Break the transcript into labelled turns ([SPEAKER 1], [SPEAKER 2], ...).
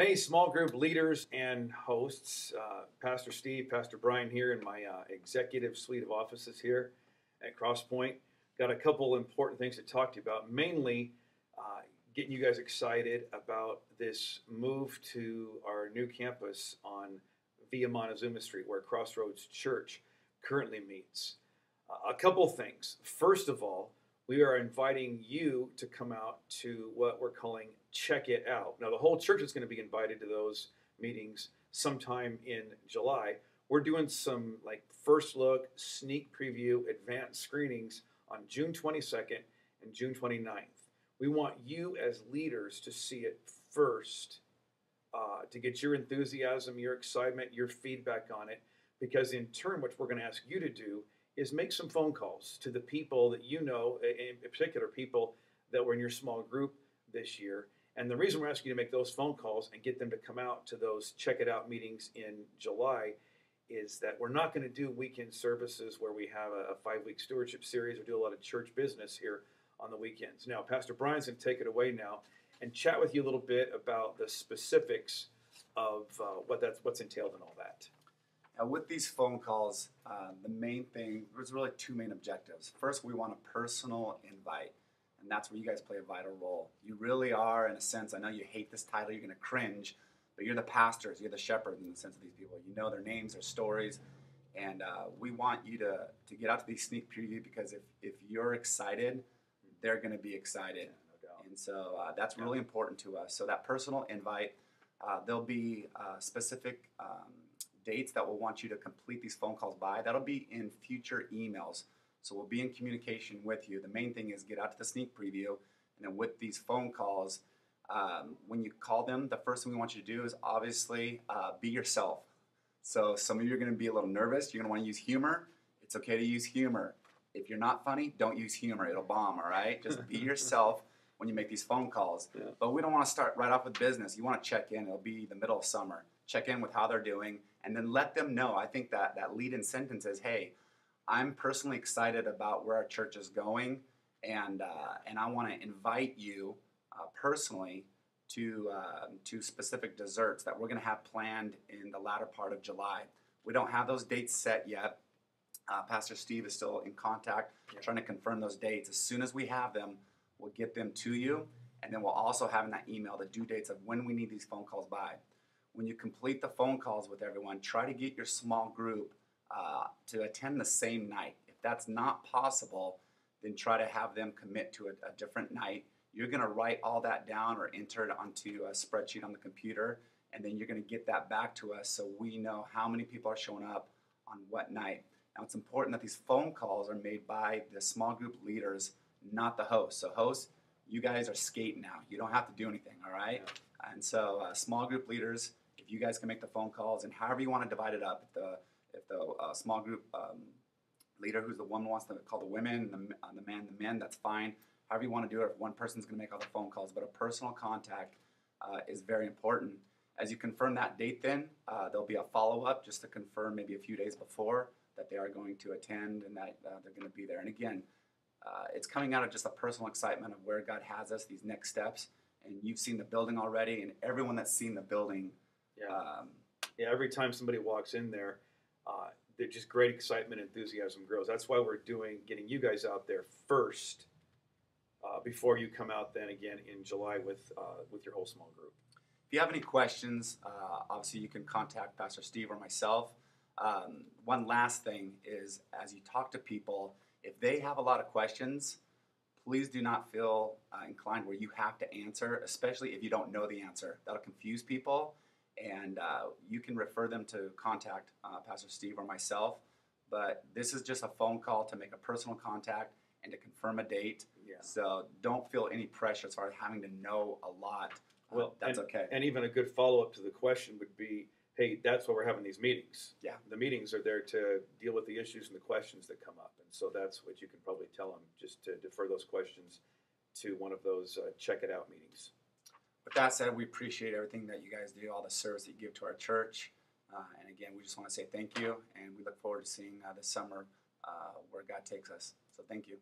[SPEAKER 1] Hey, small group leaders and hosts, Pastor Steve, Pastor Brian here in my executive suite of offices here at Crosspoint. Got a couple important things to talk to you about, mainly getting you guys excited about this move to our new campus on Via Montezuma Street, where Crossroads Church currently meets. A couple things. First of all, we are inviting you to come out to what we're calling Check It Out. Now, the whole church is going to be invited to those meetings sometime in July. We're doing some first look, sneak preview, advanced screenings on June 22nd and June 29th. We want you as leaders to see it first, to get your enthusiasm, your excitement, your feedback on it, because in turn, what we're going to ask you to do is make some phone calls to the people that you know, in particular people that were in your small group this year. And the reason we're asking you to make those phone calls and get them to come out to those Check It Out meetings in July is that we're not going to do weekend services where we have a 5-week stewardship series or do a lot of church business here on the weekends. Now, Pastor Brian's going to take it away now and chat with you a little bit about the specifics of what's entailed in all that.
[SPEAKER 2] Now, with these phone calls, the main thing, there's really two main objectives. First, we want a personal invite, and that's where you guys play a vital role. You really are, in a sense, I know you hate this title, you're going to cringe, but you're the pastors, you're the shepherds in the sense of these people. You know their names, their stories, and we want you to get out to these sneak preview because if you're excited, they're going to be excited.
[SPEAKER 1] Yeah, no doubt.
[SPEAKER 2] And so that's really important to us. So that personal invite, there'll be specific dates that we'll want you to complete these phone calls by. That'll be in future emails. So we'll be in communication with you. The main thing is get out to the sneak preview. And then with these phone calls, when you call them, the first thing we want you to do is obviously be yourself. So some of you are going to be a little nervous. You're going to want to use humor. It's okay to use humor. If you're not funny, don't use humor. It'll bomb, all right? Just be yourself when you make these phone calls.
[SPEAKER 1] Yeah.
[SPEAKER 2] But we don't want to start right off with business. You want to check in. It'll be the middle of summer. Check in with how they're doing, and then let them know. I think that lead-in sentence is, hey, I'm personally excited about where our church is going, and I want to invite you personally to specific desserts that we're going to have planned in the latter part of July. We don't have those dates set yet. Pastor Steve is still in contact, trying to confirm those dates. As soon as we have them, we'll get them to you, and then we'll also have in that email the due dates of when we need these phone calls by. When you complete the phone calls with everyone, try to get your small group to attend the same night. If that's not possible, then try to have them commit to a different night. You're going to write all that down or enter it onto a spreadsheet on the computer, and then you're going to get that back to us so we know how many people are showing up on what night. Now, it's important that these phone calls are made by the small group leaders, not the host. So hosts, you guys are skating now. You don't have to do anything, all right? Yeah. And so small group leaders, if you guys can make the phone calls and however you want to divide it up, if the small group leader, who's the one who wants to call the women, and the men, that's fine. However you want to do it, if one person's going to make all the phone calls, but a personal contact is very important. As you confirm that date then, there'll be a follow-up just to confirm maybe a few days before that they are going to attend and that they're going to be there. And again, it's coming out of just a personal excitement of where God has us, these next steps. And you've seen the building already, and everyone that's seen the building.
[SPEAKER 1] Yeah, every time somebody walks in there, there's just great excitement and enthusiasm grows. That's why we're getting you guys out there first before you come out then again in July with your whole small group.
[SPEAKER 2] If you have any questions, obviously you can contact Pastor Steve or myself. One last thing is, as you talk to people, if they have a lot of questions, please do not feel inclined where you have to answer, especially if you don't know the answer. That'll confuse people, and you can refer them to contact Pastor Steve or myself. But this is just a phone call to make a personal contact and to confirm a date. Yeah. So don't feel any pressure as far as having to know a lot. Well, that's okay.
[SPEAKER 1] And even a good follow-up to the question would be, hey, that's why we're having these meetings.
[SPEAKER 2] Yeah.
[SPEAKER 1] The meetings are there to deal with the issues and the questions that come up. And so that's what you can probably tell them, just to defer those questions to one of those Check It Out meetings.
[SPEAKER 2] With that said, we appreciate everything that you guys do, all the service that you give to our church. And again, we just want to say thank you, and we look forward to seeing this summer where God takes us. So thank you.